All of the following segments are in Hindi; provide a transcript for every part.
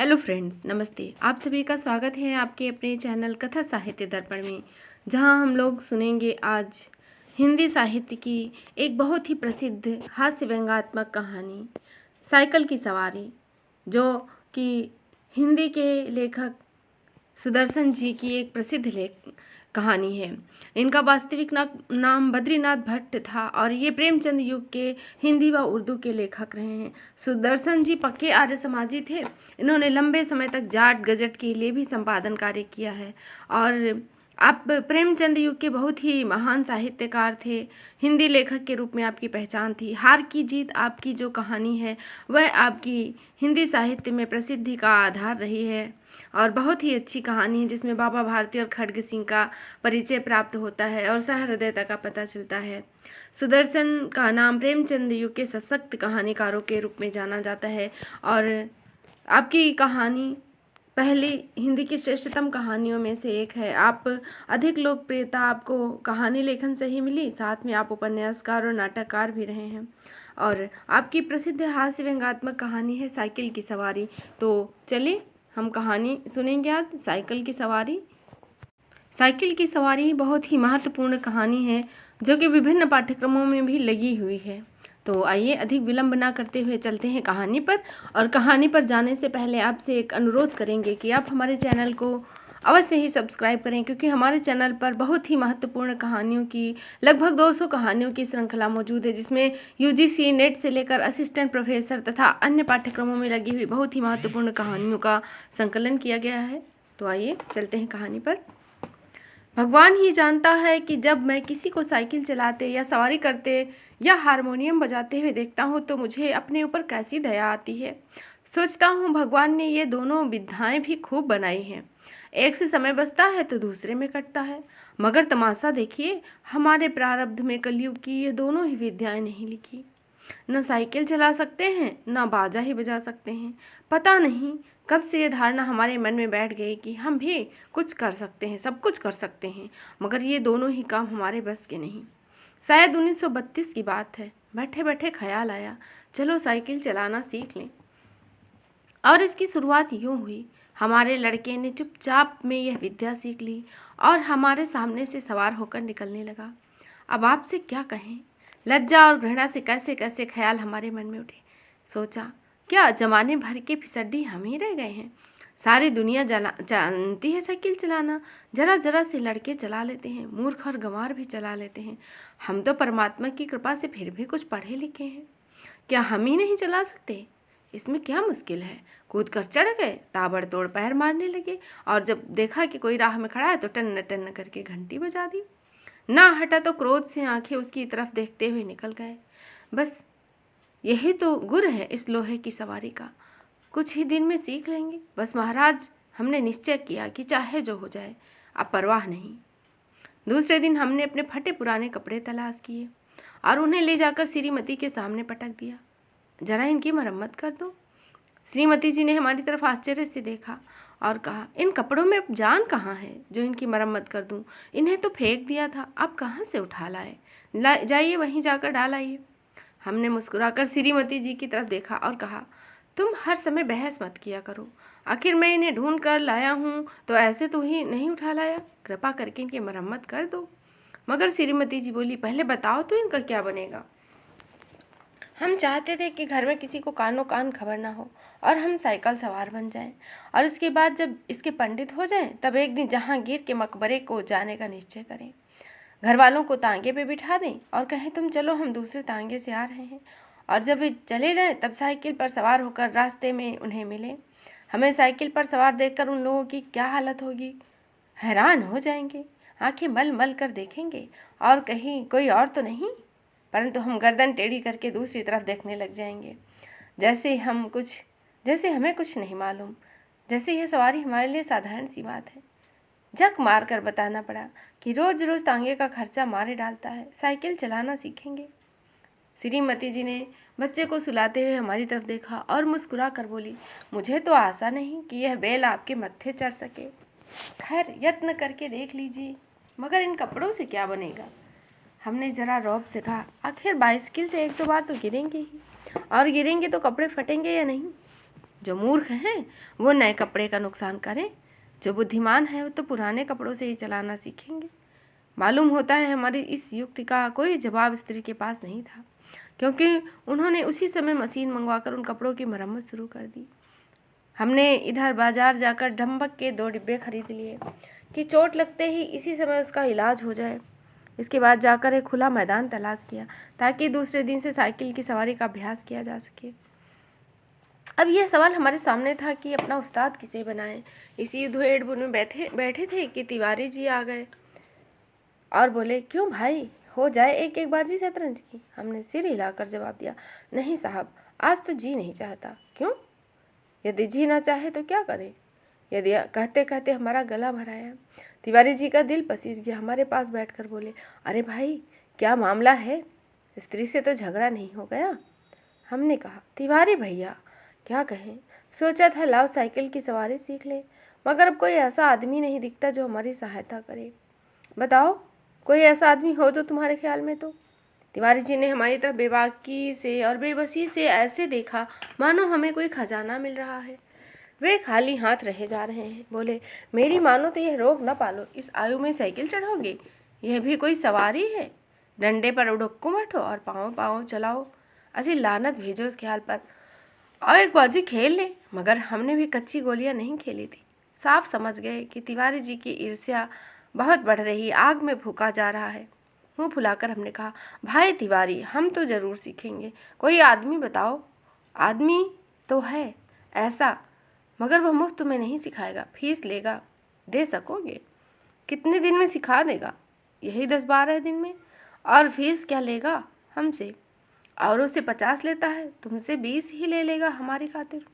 हेलो फ्रेंड्स, नमस्ते। आप सभी का स्वागत है आपके अपने चैनल कथा साहित्य दर्पण में, जहां हम लोग सुनेंगे आज हिंदी साहित्य की एक बहुत ही प्रसिद्ध हास्य व्यंग्यात्मक कहानी साइकिल की सवारी, जो कि हिंदी के लेखक सुदर्शन जी की एक प्रसिद्ध कहानी है। इनका वास्तविक नाम बद्रीनाथ भट्ट था और ये प्रेमचंद युग के हिंदी व उर्दू के लेखक रहे हैं। सुदर्शन जी पक्के आर्य समाजी थे। इन्होंने लंबे समय तक जाट गजट के लिए भी संपादन कार्य किया है और आप प्रेमचंद युग के बहुत ही महान साहित्यकार थे। हिंदी लेखक के रूप में आपकी पहचान थी। हार की जीत आपकी जो कहानी है वह आपकी हिंदी साहित्य में प्रसिद्धि का आधार रही है और बहुत ही अच्छी कहानी है, जिसमें बाबा भारती और खड्ग सिंह का परिचय प्राप्त होता है और सहृदयता का पता चलता है। सुदर्शन का नाम प्रेमचंद युग के सशक्त कहानीकारों के रूप में जाना जाता है और आपकी कहानी पहली हिंदी की श्रेष्ठतम कहानियों में से एक है। आप अधिक लोकप्रियता आपको कहानी लेखन से ही मिली, साथ में आप उपन्यासकार और नाटककार भी रहे हैं और आपकी प्रसिद्ध हास्य व्यंग्यात्मक कहानी है साइकिल की सवारी। तो चलिए हम कहानी सुनेंगे आज साइकिल की सवारी। साइकिल की सवारी बहुत ही महत्वपूर्ण कहानी है जो कि विभिन्न पाठ्यक्रमों में भी लगी हुई है। तो आइए अधिक विलंब ना करते हुए चलते हैं कहानी पर। और कहानी पर जाने से पहले आपसे एक अनुरोध करेंगे कि आप हमारे चैनल को अवश्य ही सब्सक्राइब करें, क्योंकि हमारे चैनल पर बहुत ही महत्वपूर्ण कहानियों की लगभग 200 कहानियों की श्रृंखला मौजूद है, जिसमें यूजीसी नेट से लेकर असिस्टेंट प्रोफेसर तथा अन्य पाठ्यक्रमों में लगी हुई बहुत ही महत्वपूर्ण कहानियों का संकलन किया गया है। तो आइए चलते हैं कहानी पर। भगवान ही जानता है कि जब मैं किसी को साइकिल चलाते या सवारी करते या हारमोनियम बजाते हुए देखता हूँ तो मुझे अपने ऊपर कैसी दया आती है। सोचता हूँ भगवान ने ये दोनों विधाएं भी खूब बनाई हैं। एक से समय बचता है तो दूसरे में कटता है, मगर तमाशा देखिए, हमारे प्रारब्ध में कलयुग की ये दोनों ही विद्याएं नहीं लिखी। न साइकिल चला सकते हैं, न बाजा ही बजा सकते हैं। पता नहीं कब से ये धारणा हमारे मन में बैठ गई कि हम भी कुछ कर सकते हैं, सब कुछ कर सकते हैं, मगर ये दोनों ही काम हमारे बस के नहीं। शायद 1932 की बात है। बैठे बैठे ख्याल आया, चलो साइकिल चलाना सीख लें। और इसकी शुरुआत यूँ हुई। हमारे लड़के ने चुपचाप में यह विद्या सीख ली और हमारे सामने से सवार होकर निकलने लगा। अब आपसे क्या कहें, लज्जा और घृणा से कैसे कैसे ख्याल हमारे मन में उठे। सोचा, क्या जमाने भर के फिसड्डी हम ही रह गए हैं। सारी दुनिया जानती है साइकिल चलाना, जरा जरा से लड़के चला लेते हैं, मूर्ख और गंवार भी चला लेते हैं। हम तो परमात्मा की कृपा से फिर भी कुछ पढ़े लिखे हैं, क्या हम ही नहीं चला सकते। इसमें क्या मुश्किल है। कूद कर चढ़ गए, ताबड़तोड़ पैर मारने लगे और जब देखा कि कोई राह में खड़ा है तो टन्न टन्न करके घंटी बजा दी। ना हटा तो क्रोध से आंखें उसकी तरफ देखते हुए निकल गए। बस यही तो गुर है इस लोहे की सवारी का, कुछ ही दिन में सीख लेंगे। बस महाराज, हमने निश्चय किया कि चाहे जो हो जाए, अब परवाह नहीं। दूसरे दिन हमने अपने फटे पुराने कपड़े तलाश किए और उन्हें ले जाकर श्रीमती के सामने पटक दिया। जरा इनकी मरम्मत कर दो। श्रीमती जी ने हमारी तरफ आश्चर्य से देखा और कहा, इन कपड़ों में अब जान कहाँ है जो इनकी मरम्मत कर दूं। इन्हें तो फेंक दिया था, अब कहाँ से उठा लाए। जाइए वहीं जाकर डाल आइए। हमने मुस्कुराकर श्रीमती जी की तरफ देखा और कहा, तुम हर समय बहस मत किया करो। आखिर मैं इन्हें ढूंढ कर लाया हूँ तो ऐसे तो ही नहीं उठा लाया। कृपा करके इनकी मरम्मत कर दो। मगर श्रीमती जी बोली, पहले बताओ तो इनका क्या बनेगा। हम चाहते थे कि घर में किसी को कानो कान खबर ना हो और हम साइकिल सवार बन जाएं, और इसके बाद जब इसके पंडित हो जाएं तब एक दिन जहांगीर के मकबरे को जाने का निश्चय करें। घर वालों को तांगे पे बिठा दें और कहें, तुम चलो, हम दूसरे तांगे से आ रहे हैं। और जब वे चले जाएं तब साइकिल पर सवार होकर रास्ते में उन्हें मिलें। हमें साइकिल पर सवार देखकर उन लोगों की क्या हालत होगी। हैरान हो जाएंगे, आंखें मल मल कर देखेंगे और कहीं कोई और तो नहीं, परंतु हम गर्दन टेढ़ी करके दूसरी तरफ देखने लग जाएंगे, जैसे हमें कुछ नहीं मालूम, जैसे यह सवारी हमारे लिए साधारण सी बात है। झक मार कर बताना पड़ा कि रोज़ रोज़ तांगे का खर्चा मारे डालता है, साइकिल चलाना सीखेंगे। श्रीमती जी ने बच्चे को सुलाते हुए हमारी तरफ देखा और मुस्कुरा कर बोली, मुझे तो आशा नहीं कि यह बैल आपके मत्थे चढ़ सके। खैर, यत्न करके देख लीजिए, मगर इन कपड़ों से क्या बनेगा। हमने जरा रौब से कहा, आखिर बाइसिकल से एक दो बार तो गिरेंगे ही, और गिरेंगे तो कपड़े फटेंगे या नहीं। जो मूर्ख हैं वो नए कपड़े का नुकसान करें, जो बुद्धिमान है वो तो पुराने कपड़ों से ही चलाना सीखेंगे। मालूम होता है हमारी इस युक्ति का कोई जवाब स्त्री के पास नहीं था, क्योंकि उन्होंने उसी समय मशीन मंगवाकर उन कपड़ों की मरम्मत शुरू कर दी। हमने इधर बाजार जाकर ढंबक के 2 डिब्बे खरीद लिए कि चोट लगते ही इसी समय उसका इलाज हो जाए। इसके बाद जाकर एक खुला मैदान तलाश किया ताकि दूसरे दिन से साइकिल की सवारी का अभ्यास किया जा सके। अब यह सवाल हमारे सामने था कि अपना उस्ताद किसे बनाएं। इसी उधेड़-बुन में बैठे थे कि तिवारी जी आ गए और बोले, क्यों भाई, हो जाए एक एक बाजी शतरंज की। हमने सिर हिलाकर जवाब दिया, नहीं साहब, आज तो जी नहीं चाहता। क्यों? यदि जी ना चाहे तो क्या करें? यदि कहते कहते हमारा गला भर आया। तिवारी जी का दिल पसीज गया। हमारे पास बैठकर बोले, अरे भाई, क्या मामला है? स्त्री से तो झगड़ा नहीं हो गया? हमने कहा, तिवारी भैया क्या कहें, सोचा था लाओ साइकिल की सवारी सीख ले, मगर अब कोई ऐसा आदमी नहीं दिखता जो हमारी सहायता करे। बताओ, कोई ऐसा आदमी हो तो तुम्हारे ख्याल में तो। तिवारी जी ने हमारी तरफ बेबाकी से और बेबसी से ऐसे देखा मानो हमें कोई खजाना मिल रहा है। वे खाली हाथ रहे जा रहे हैं। बोले, मेरी मानो तो यह रोग न पालो, इस आयु में साइकिल चढ़ोगे? यह भी कोई सवारी है? डंडे पर उड़क्कू बैठो और पाँव पाँव चलाओ। अजी लानत भेजो इस ख्याल पर, और एक बाजी खेल ले। मगर हमने भी कच्ची गोलियां नहीं खेली थी। साफ समझ गए कि तिवारी जी की ईर्ष्या बहुत बढ़ रही, आग में फूका जा रहा है। मुँह फुलाकर हमने कहा, भाई तिवारी, हम तो ज़रूर सीखेंगे। कोई आदमी बताओ। आदमी तो है ऐसा, मगर वह मुफ्त में नहीं सिखाएगा, फीस लेगा। दे सकोगे? कितने दिन में सिखा देगा? यही 10-12 दिन में। और फीस क्या लेगा हमसे? औरों से 50 लेता है, तुमसे 20 ही ले लेगा हमारी खातिर।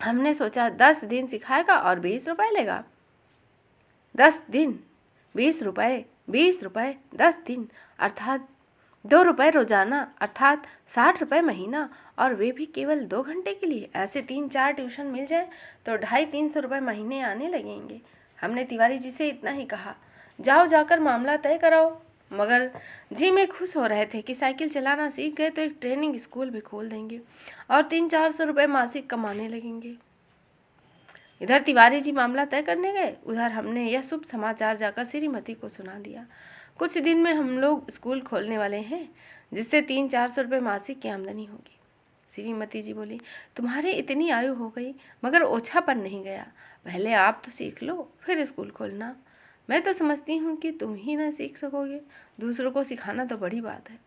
हमने सोचा 10 दिन सिखाएगा और 20 रुपए लेगा। 10 दिन 20 रुपए, 20 रुपए 10 दिन, अर्थात 2 रुपए रोजाना, अर्थात 60 रुपए महीना, और वे भी केवल 2 घंटे के लिए। ऐसे 3-4 ट्यूशन मिल जाए तो 250-300 रुपए महीने आने लगेंगे। हमने तिवारी जी से इतना ही कहा, जाओ जाकर मामला तय कराओ। मगर जी में खुश हो रहे थे कि साइकिल चलाना सीख गए तो एक ट्रेनिंग स्कूल भी खोल देंगे और 300-400 रुपए मासिक कमाने लगेंगे। इधर तिवारी जी मामला तय करने गए, उधर हमने यह शुभ समाचार जाकर श्रीमती को सुना दिया। कुछ दिन में हम लोग स्कूल खोलने वाले हैं, जिससे 300-400 रुपये मासिक की आमदनी होगी। श्रीमती जी बोली, तुम्हारी इतनी आयु हो गई मगर ओछापन नहीं गया। पहले आप तो सीख लो, फिर स्कूल खोलना। मैं तो समझती हूँ कि तुम ही ना सीख सकोगे, दूसरों को सिखाना तो बड़ी बात है।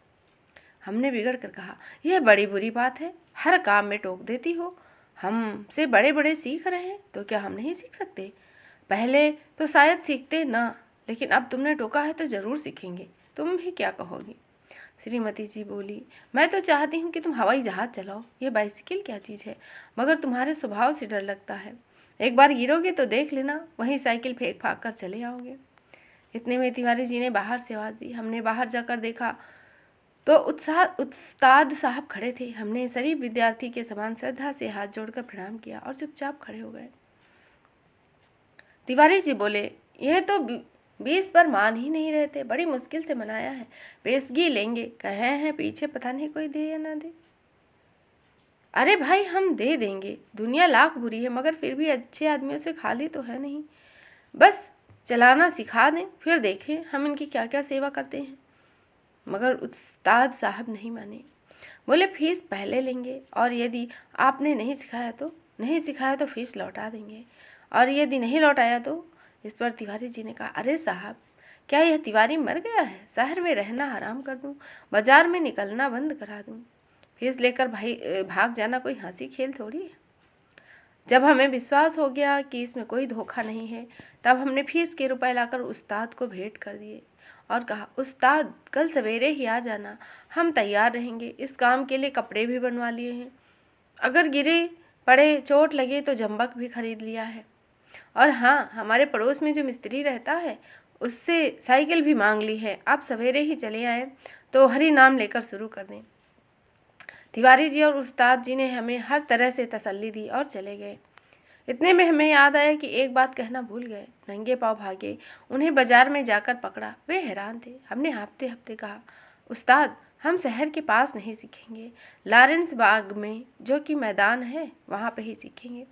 हमने बिगड़ कर कहा, यह बड़ी बुरी बात है, हर काम में टोक देती हो। हमसे बड़े बड़े सीख रहे हैं तो क्या हम नहीं सीख सकते? पहले तो शायद सीखते ना, लेकिन अब तुमने टोका है तो ज़रूर सीखेंगे। तुम भी क्या कहोगी? श्रीमती जी बोली, मैं तो चाहती हूँ कि तुम हवाई जहाज़ चलाओ। ये बाइसिकल क्या चीज़ है, मगर तुम्हारे स्वभाव से डर लगता है। एक बार गिरोगे तो देख लेना, वहीं साइकिल फेंक फाँक कर चले आओगे। इतने में तिवारी जी ने बाहर से आवाज़ दी। हमने बाहर जाकर देखा तो उस्ताद साहब खड़े थे। हमने शरीफ विद्यार्थी के समान श्रद्धा से हाथ जोड़कर प्रणाम किया और चुपचाप खड़े हो गए। तिवारी जी बोले, यह तो 20 पर मान ही नहीं रहते, बड़ी मुश्किल से मनाया है, पेशगी लेंगे, कहे हैं पीछे पता नहीं कोई दे या ना दे। अरे भाई, हम दे देंगे, दुनिया लाख बुरी है, मगर फिर भी अच्छे आदमियों से खाली तो है नहीं। बस चलाना सिखा दें, फिर देखें हम इनकी क्या क्या सेवा करते हैं। मगर उस्ताद साहब नहीं माने। बोले, फीस पहले लेंगे, और यदि आपने नहीं सिखाया तो फीस लौटा देंगे, और यदि नहीं लौटाया तो। इस पर तिवारी जी ने कहा, अरे साहब, क्या यह तिवारी मर गया है? शहर में रहना हराम कर दूं, बाजार में निकलना बंद करा दूं, फीस लेकर भाग जाना कोई हंसी खेल थोड़ी है। जब हमें विश्वास हो गया कि इसमें कोई धोखा नहीं है, तब हमने फीस के रुपए लाकर उस्ताद को भेंट कर दिए और कहा, उस्ताद कल सवेरे ही आ जाना, हम तैयार रहेंगे। इस काम के लिए कपड़े भी बनवा लिए हैं, अगर गिरे पड़े चोट लगे तो जंबक भी खरीद लिया है। और हाँ, हमारे पड़ोस में जो मिस्त्री रहता है उससे साइकिल भी मांग ली है। आप सवेरे ही चले आए तो हरि नाम लेकर शुरू कर दें। तिवारी जी और उस्ताद जी ने हमें हर तरह से तसल्ली दी और चले गए। इतने में हमें याद आया कि एक बात कहना भूल गए। नंगे पाँव भागे, उन्हें बाजार में जाकर पकड़ा। वे हैरान थे। हमने हाँफते हाँफते कहा, उस्ताद हम शहर के पास नहीं सीखेंगे, लॉरेंस बाग में जो कि मैदान है वहाँ पे ही सीखेंगे।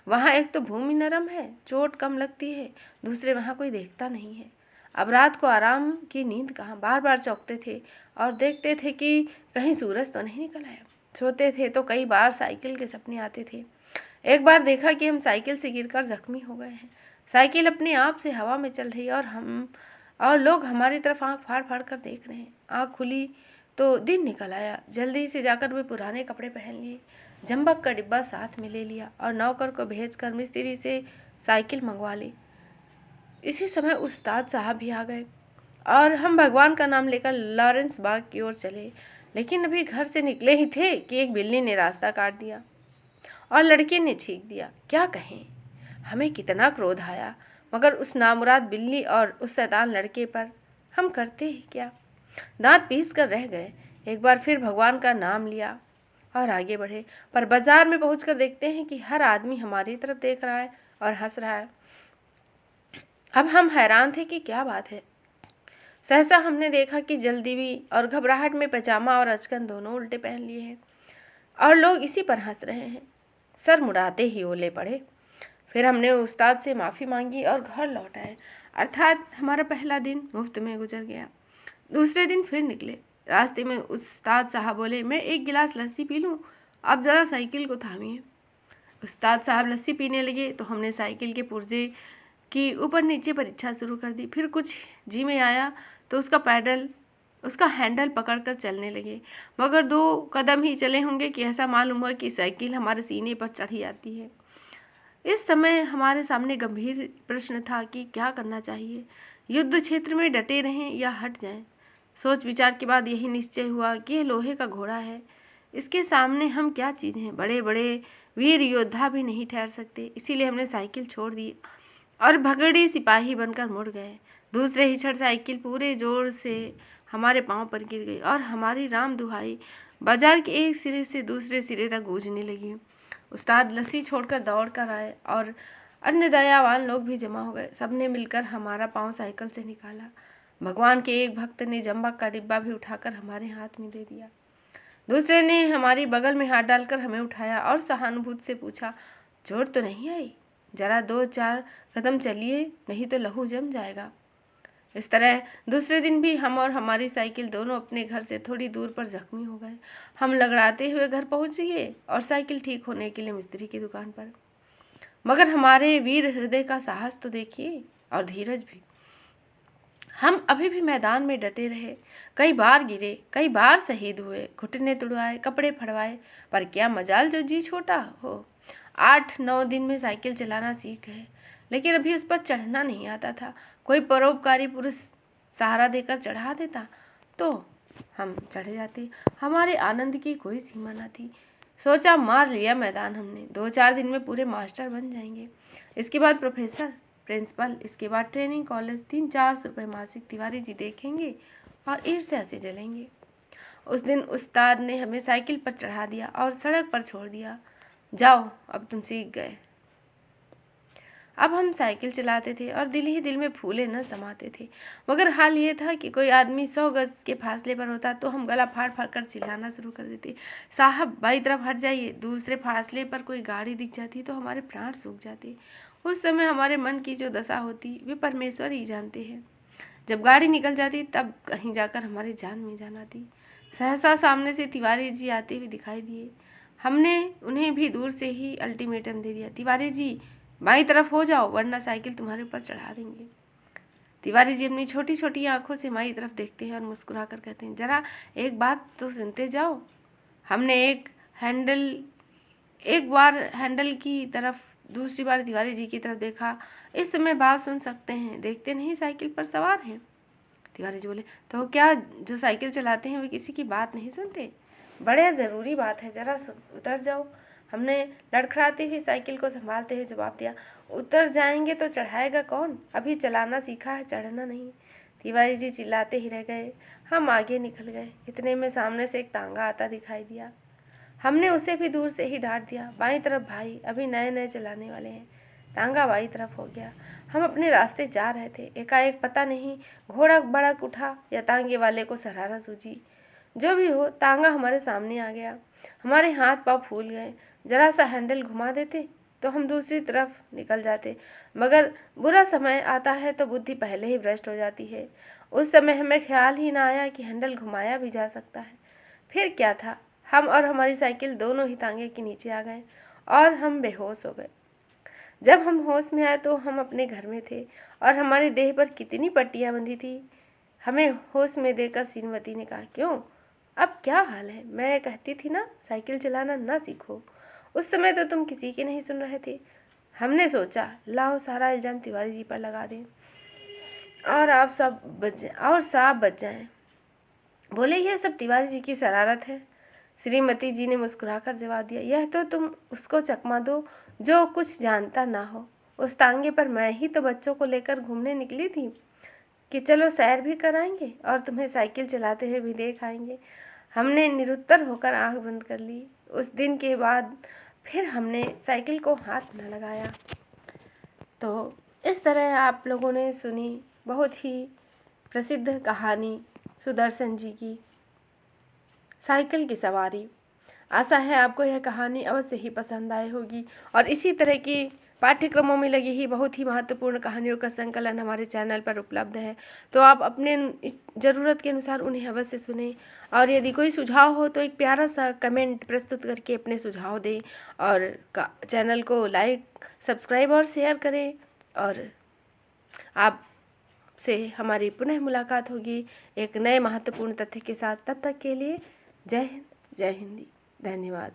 वहाँ एक तो भूमि नरम है, चोट कम लगती है, दूसरे वहाँ कोई देखता नहीं है। अब रात को आराम की नींद कहाँ, बार बार चौंकते थे और देखते थे कि कहीं सूरज तो नहीं निकल आया। सोते थे तो कई बार साइकिल के सपने आते थे। एक बार देखा कि हम साइकिल से गिरकर जख्मी हो गए हैं। साइकिल अपने आप से हवा में चल रही है और लोग हमारी तरफ आंख फाड़ फाड़ कर देख रहे हैं। आंख खुली तो दिन निकल आया। जल्दी से जाकर वे पुराने कपड़े पहन लिए, जंबक का डिब्बा साथ में ले लिया और नौकर को भेजकर मिस्त्री से साइकिल मंगवा ली। इसी समय उस्ताद साहब भी आ गए और हम भगवान का नाम लेकर लॉरेंस बाग की ओर चले। लेकिन अभी घर से निकले ही थे कि एक बिल्ली ने रास्ता काट दिया और लड़के ने छींक दिया। क्या कहें, हमें कितना क्रोध आया, मगर उस नामुराद बिल्ली और उस शैतान लड़के पर हम करते ही क्या। दांत पीस कर रह गए। एक बार फिर भगवान का नाम लिया और आगे बढ़े। पर बाजार में पहुंचकर देखते हैं कि हर आदमी हमारी तरफ देख रहा है और हंस रहा है। अब हम हैरान थे कि क्या बात है। सहसा हमने देखा कि जल्दी भी और घबराहट में पजामा और अचकन दोनों उल्टे पहन लिए हैं और लोग इसी पर हंस रहे हैं। सर मुड़ाते ही ओले पड़े। फिर हमने उस्ताद से माफ़ी मांगी और घर लौट आए। अर्थात हमारा पहला दिन मुफ्त में गुजर गया। दूसरे दिन फिर निकले। रास्ते में उस्ताद साहब बोले, मैं एक गिलास लस्सी पी लूँ, आप ज़रा साइकिल को थामिए। उस्ताद साहब लस्सी पीने लगे तो हमने साइकिल के पुर्जे की ऊपर नीचे परीक्षा शुरू कर दी। फिर कुछ जी में आया तो उसका हैंडल पकड़कर चलने लगे, मगर 2 कदम ही चले होंगे कि ऐसा मालूम हुआ कि साइकिल हमारे सीने पर चढ़ी आती है। इस समय हमारे सामने गंभीर प्रश्न था कि क्या करना चाहिए, युद्ध क्षेत्र में डटे रहें या हट जाएं। सोच विचार के बाद यही निश्चय हुआ कि यह लोहे का घोड़ा है, इसके सामने हम क्या चीज़ हैं। बड़े बड़े वीर योद्धा भी नहीं ठहर सकते। इसीलिए हमने साइकिल छोड़ दी और भगड़ी सिपाही बनकर मुड़ गए। दूसरे ही क्षण साइकिल पूरे जोर से हमारे पांव पर गिर गई और हमारी राम दुहाई बाजार के एक सिरे से दूसरे सिरे तक गूंजने लगी। उस्ताद लस्सी छोड़कर दौड़ कर आए और अन्य दयावान लोग भी जमा हो गए। सबने मिलकर हमारा पांव साइकिल से निकाला। भगवान के एक भक्त ने जंबक का डिब्बा भी उठाकर हमारे हाथ में दे दिया। दूसरे ने हमारी बगल में हाथ डालकर हमें उठाया और सहानुभूति से पूछा, चोट तो नहीं आई? जरा 2-4 कदम चलिए, नहीं तो लहू जम जाएगा। इस तरह दूसरे दिन भी हम और हमारी साइकिल दोनों अपने घर से थोड़ी दूर पर जख्मी हो गए। हम लगड़ाते हुए घर पहुंच गए और साइकिल ठीक होने के लिए मिस्त्री की दुकान पर। मगर हमारे वीर हृदय का साहस तो देखिए और धीरज भी। हम अभी भी मैदान में डटे रहे। कई बार गिरे, कई बार शहीद हुए, घुटने तुड़वाए, कपड़े फड़वाए, पर क्या मजाल जो जी छोटा हो। 8-9 दिन में साइकिल चलाना सीख गए, लेकिन अभी उस पर चढ़ना नहीं आता था। कोई परोपकारी पुरुष सहारा देकर चढ़ा देता तो हम चढ़ जाते। हमारे आनंद की कोई सीमा न थी। सोचा मार लिया मैदान हमने। 2-4 दिन में पूरे मास्टर बन जाएंगे, इसके बाद प्रोफेसर, प्रिंसिपल, इसके बाद ट्रेनिंग कॉलेज। 300-400 रुपये मासिक तिवारी जी देखेंगे और ईर्ष्या से जलेंगे। उस दिन उस्ताद ने हमें साइकिल पर चढ़ा दिया और सड़क पर छोड़ दिया। जाओ, अब तुम सीख गए। अब हम साइकिल चलाते थे और दिल ही दिल में फूले न समाते थे। मगर हाल ये था कि कोई आदमी 100 गज के फासले पर होता तो हम गला फाड़ फाड़ कर चिल्लाना शुरू कर देते, साहब बाई तरफ हट जाइए। दूसरे फासले पर कोई गाड़ी दिख जाती तो हमारे प्राण सूख जाते। उस समय हमारे मन की जो दशा होती वे परमेश्वर ही जानते हैं। जब गाड़ी निकल जाती तब कहीं जाकर हमारी जान में जान आती। सहसा सामने से तिवारी जी आते हुए दिखाई दिए। हमने उन्हें भी दूर से ही अल्टीमेटम दे दिया, तिवारी जी बाईं तरफ हो जाओ वरना साइकिल तुम्हारे ऊपर चढ़ा देंगे। तिवारी जी अपनी छोटी छोटी आंखों से हमारी तरफ देखते हैं और मुस्कुरा कर कहते हैं, जरा एक बात तो सुनते जाओ। हमने एक बार हैंडल की तरफ, दूसरी बार तिवारी जी की तरफ देखा। इस समय बात सुन सकते हैं, देखते नहीं साइकिल पर सवार हैं। तिवारी जी बोले, तो क्या जो साइकिल चलाते हैं वे किसी की बात नहीं सुनते? बड़े ज़रूरी बात है, जरा उतर जाओ। हमने लड़खड़ाती हुई साइकिल को संभालते हुए जवाब दिया, उतर जाएंगे तो चढ़ाएगा कौन? अभी चलाना सीखा है, चढ़ना नहीं। तिवारी जी चिल्लाते ही रह गए। हम आगे निकल गए। इतने में सामने से एक तांगा आता दिखाई दिया। हमने उसे भी दूर से ही डांट दिया, बाईं तरफ भाई, अभी नए नए चलाने वाले हैं। तांगा बाईं तरफ हो गया। हम अपने रास्ते जा रहे थे। एकाएक पता नहीं घोड़ा भड़क उठा या तांगे वाले को शरारत सूझी। जो भी हो, तांगा हमारे सामने आ गया, हमारे हाथ पाँव फूल गए। ज़रा सा हैंडल घुमा देते तो हम दूसरी तरफ निकल जाते, मगर बुरा समय आता है तो बुद्धि पहले ही भ्रष्ट हो जाती है। उस समय हमें ख्याल ही ना आया कि हैंडल घुमाया भी जा सकता है। फिर क्या था, हम और हमारी साइकिल दोनों ही तांगे के नीचे आ गए और हम बेहोश हो गए। जब हम होश में आए तो हम अपने घर में थे और हमारी देह पर कितनी पट्टियाँ बंधी थी। हमें होश में देकर श्रीमती ने कहा, क्यों, अब क्या हाल है? मैं कहती थी ना साइकिल चलाना ना सीखो। उस समय तो तुम किसी की नहीं सुन रहे थे। हमने सोचा लाओ सारा इल्ज़ाम तिवारी जी पर लगा दें और आप सब साफ बच जाएं। बोले, यह सब तिवारी जी की शरारत है। श्रीमती जी ने मुस्कुराकर जवाब दिया, यह तो तुम उसको चकमा दो जो कुछ जानता ना हो। उस तांगे पर मैं ही तो बच्चों को लेकर घूमने निकली थी कि चलो सैर भी कराएंगे और तुम्हें साइकिल चलाते हुए भी देख आएंगे। हमने निरुत्तर होकर आंख बंद कर ली। उस दिन के बाद फिर हमने साइकिल को हाथ न लगाया। तो इस तरह आप लोगों ने सुनी बहुत ही प्रसिद्ध कहानी सुदर्शन जी की, साइकिल की सवारी। आशा है आपको यह कहानी अवश्य ही पसंद आई होगी और इसी तरह की पाठ्यक्रमों में लगी ही बहुत ही महत्वपूर्ण कहानियों का संकलन हमारे चैनल पर उपलब्ध है। तो आप अपने ज़रूरत के अनुसार उन्हें अवश्य सुनें और यदि कोई सुझाव हो तो एक प्यारा सा कमेंट प्रस्तुत करके अपने सुझाव दें और चैनल को लाइक, सब्सक्राइब और शेयर करें। और आप से हमारी पुनः मुलाकात होगी एक नए महत्वपूर्ण तथ्य के साथ। तब तक के लिए जय हिंद, जय हिंदी, धन्यवाद।